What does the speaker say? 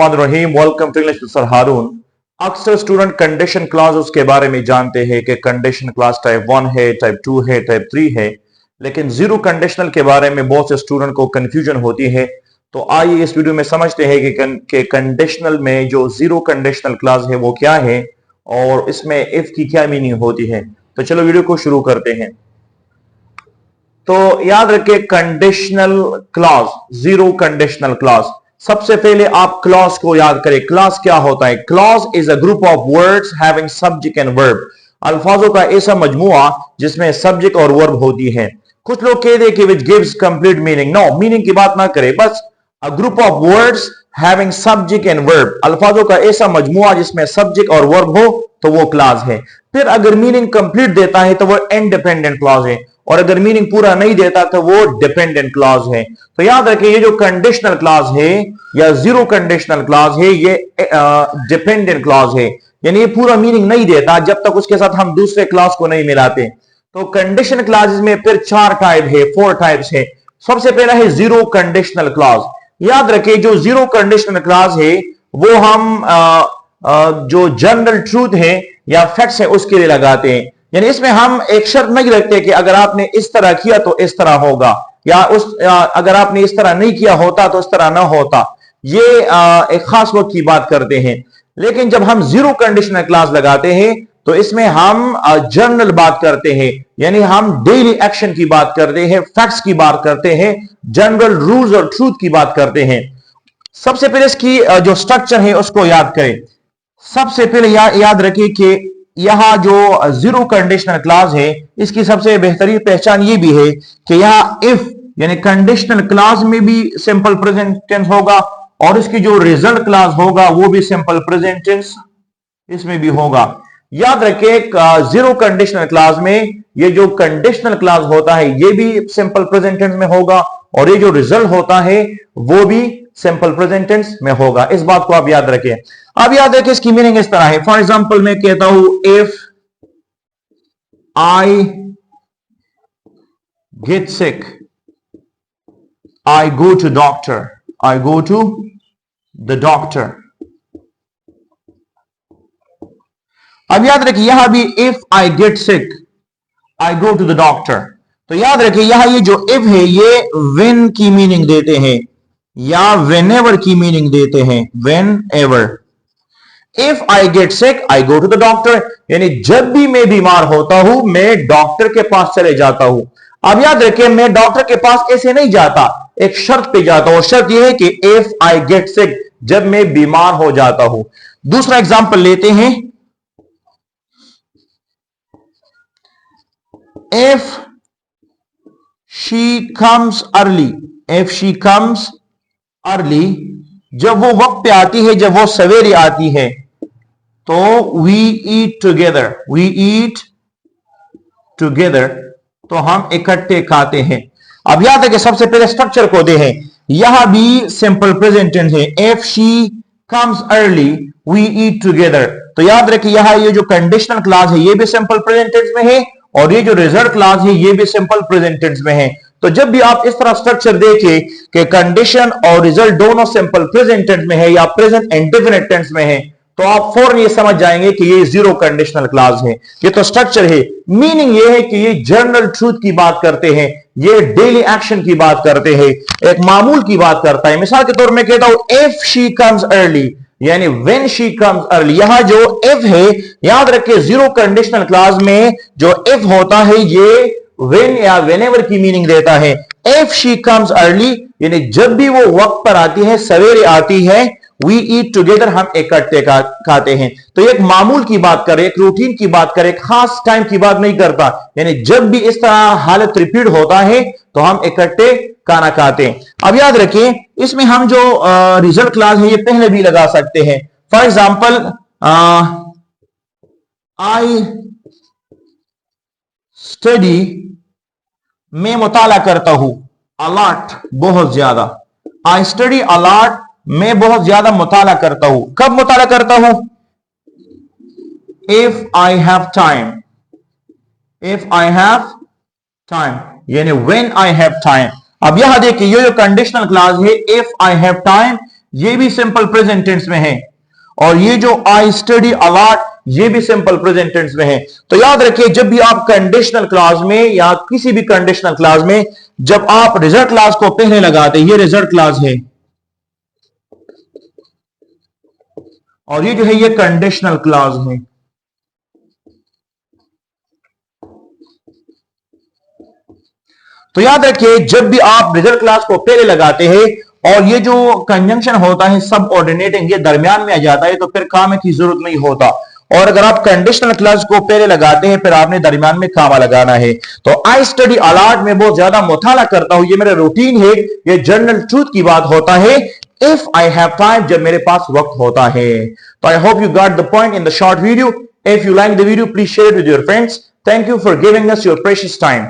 Rahim welcome to English sir Haroon. अक्सर student condition clauses के बारे में जानते हैं कि कंडीशन क्लॉज टाइप 1 है, टाइप 2 है, टाइप 3 है, लेकिन जीरो कंडीशनल के बारे में बहुत से स्टूडेंट को कंफ्यूजन होती है। तो आइए इस वीडियो में समझते हैं कि कंडीशनल में जो जीरो कंडीशनल क्लॉज है वो क्या है और इसमें इफ की क्या मीनिंग होती है। तो चलो वीडियो को शुरू करते हैं। तो याद रखिए conditional clause, zero conditional clause. सबसे पहले आप क्लॉज को याद करें। क्लॉज क्या होता है? Clause is a group of words having subject and verb. अल्फाजों का ऐसा मजमुआ जिसमें सब्जेक्ट और वर्ब होती है। कुछ लोग कहते हैं कि which gives complete meaning. No, meaning की बात ना करें, बस a group of words having subject and verb. अल्फाजों का ऐसा मजमुआ जिसमें सब्जेक्ट और वर्ब हो तो वो क्लॉज है। फिर अगर मीनिंग कंप्लीट देता है तो वो इंडिपेंडेंट क्लॉज है, और अगर मीनिंग पूरा नहीं देता तो वो डिपेंडेंट क्लॉज है। तो याद रखिए ये जो कंडीशनल क्लॉज है या जीरो कंडीशनल क्लॉज है ये डिपेंडेंट क्लॉज है, यानी ये पूरा मीनिंग नहीं देता जब तक उसके साथ हम दूसरे क्लॉज को नहीं मिलाते। तो कंडीशन क्लॉजेस में फिर चार टाइप है, 4 टाइप्स है। सबसे पहला है जीरो कंडीशनल क्लॉज। याद रखिए जो जीरो कंडीशनल क्लॉज है वो हम जो जनरल ट्रूथ है या फैक्ट्स है उसके लिए लगाते हैं। यानी इसमें हम एक शर्त नहीं रखते कि अगर आपने इस तरह किया तो इस तरह होगा, या अगर आपने इस तरह नहीं किया होता तो इस तरह ना होता। ये एक खास वक्त की बात करते हैं। लेकिन जब हम जीरो कंडीशनल क्लॉज लगाते हैं तो इसमें हम जनरल बात करते हैं, यानी हम डेली एक्शन की बात करते हैं, फैक्ट्स की बात करते हैं, जनरल रूल्स और ट्रूथ की बात करते हैं। सबसे पहले इसकी जो स्ट्रक्चर है उसको याद करें। सबसे पहले याद रखिए कि यहां जो जीरो कंडीशनल क्लॉज है इसकी सबसे बेहतरीन पहचान ये भी है कि यहां इफ यानी कंडीशनल क्लॉज में भी सिंपल प्रेजेंट टेंस होगा, और इसकी जो रिजल्ट क्लॉज होगा वो भी सिंपल प्रेजेंट टेंस इसमें भी होगा। याद रखिए जीरो कंडीशनल क्लॉज में ये जो कंडीशनल क्लॉज होता है ये भी सिंपल प्रेजेंट टेंस में होगा, और ये जो रिजल्ट होता है वो भी सिंपल प्रेजेंट टेंस में होगा। इस बात को आप याद रखिए। अब याद रखिए इसकी मीनिंग इस तरह है। फॉर एग्जांपल मैं कहता हूं if I get sick I go to doctor, I go to the doctor. अब याद रखिए यहां भी if I get sick I go to the doctor. तो याद रखिए यहां ये जो इफ है ये व्हेन की मीनिंग देते हैं या व्हेनेवर की मीनिंग देते हैं, whenever. If I get sick I go to the doctor, यानी जब भी मैं बीमार होता हूं मैं डॉक्टर के पास चले जाता हूं। अब याद रखिए मैं डॉक्टर के पास ऐसे नहीं जाता, एक शर्त पे जाता हूं। शर्त यह है कि इफ आई गेट सिक, जब मैं बीमार हो जाता हूं। दूसरा एग्जांपल लेते हैं। If she comes early, if she comes early, जब वो वक्त पे आती है, जब वो सवेरे आती है, तो we eat together, we eat together, तो हम इकट्ठे खाते हैं। अब याद है कि सबसे पहले स्ट्रक्चर को दे हैं। यहां भी सिंपल प्रेजेंट टेंस है। If she comes early we eat together. तो याद रखिए यहां ये जो कंडीशनल क्लॉज है ये भी सिंपल प्रेजेंट टेंस में है, और ये जो रिजल्ट क्लॉज है ये भी सिंपल प्रेजेंट टेंस में है। तो जब भी आप इस तरह स्ट्रक्चर देखें कि कंडीशन और रिजल्ट दोनों सिंपल प्रेजेंट टेंस में है या प्रेजेंट इंडेफिनिट टेंस में है, तो आप फौरन ये समझ जाएंगे कि ये जीरो कंडीशनल क्लॉज है। ये तो स्ट्रक्चर है। मीनिंग ये है कि ये जनरल ट्रूथ की बात करते हैं, ये डेली एक्शन की बात करते हैं, एक मामूल की बात करता है। मिसाल के तौर में कहता हूं इफ शी कम्स अर्ली, यानी व्हेन शी कम्स अर्ली। यहां जो इफ है याद रखिए जीरो कंडीशनल क्लॉज में जो इफ होता है ये व्हेन या व्हेनेवर की मीनिंग देता है। इफ शी कम्स अर्ली यानी जब भी वो वक्त पर आती है, सवेरे आती है, वी ईट टुगेदर, हम इकट्ठे खाते हैं। तो एक मामूल की बात करे, एक रूटीन की बात करे, खास टाइम की बात नहीं करता। यानी जब भी इस तरह हालत रिपीट होता है तो हम इकट्ठे खाना खाते हैं। अब याद रखिए इसमें हम जो रिजल्ट क्लॉज है ये पहले भी लगा सकते हैं। फॉर एग्जाम्पल आई स्टडी, मैं मुताला करता हूं, अलॉट, बहुत ज्यादा। आई स्टडी अलॉट, मैं बहुत ज्यादा मुताला करता हूं। कब मुताला करता हूं? If I have time, if I have time, यानी व्हेन आई हैव टाइम। अब यहां देखिए ये जो कंडीशनल क्लॉज है इफ आई हैव टाइम, ये भी सिंपल प्रेजेंट टेंस में है, और ये जो आई स्टडी अलॉट ये भी सिंपल प्रेजेंट टेंस में है। तो याद रखिए, जब भी आप कंडीशनल क्लॉज में या किसी भी कंडीशनल क्लॉज में जब आप रिजल्ट क्लॉज को पहले लगाते हैं, ये रिजल्ट क्लॉज है और ये जो है ये कंडीशनल क्लॉज है। तो याद रखिए, जब भी आप रिजल्ट क्लॉज को पहले लगाते हैं और ये जो कंजंक्शन होता है सब ऑर्डिनेटिंग ये दरमियान में आ जाता है, तो फिर कामा की जरूरत नहीं होता। और अगर आप कंडीशनल क्लॉज को पहले लगाते हैं फिर आपने दरमियान में कामा लगाना है। तो आई स्टडी अलॉट में बहुत ज्यादा मुताला करता हूं, ये मेरा रूटीन है, ये जनरल ट्रूथ की बात होता है। इफ आई हैव टाइम, जब मेरे पास वक्त होता है। तो I hope you got the point in the short video. If you like the video please share with your friends. Thank you for giving us your precious time.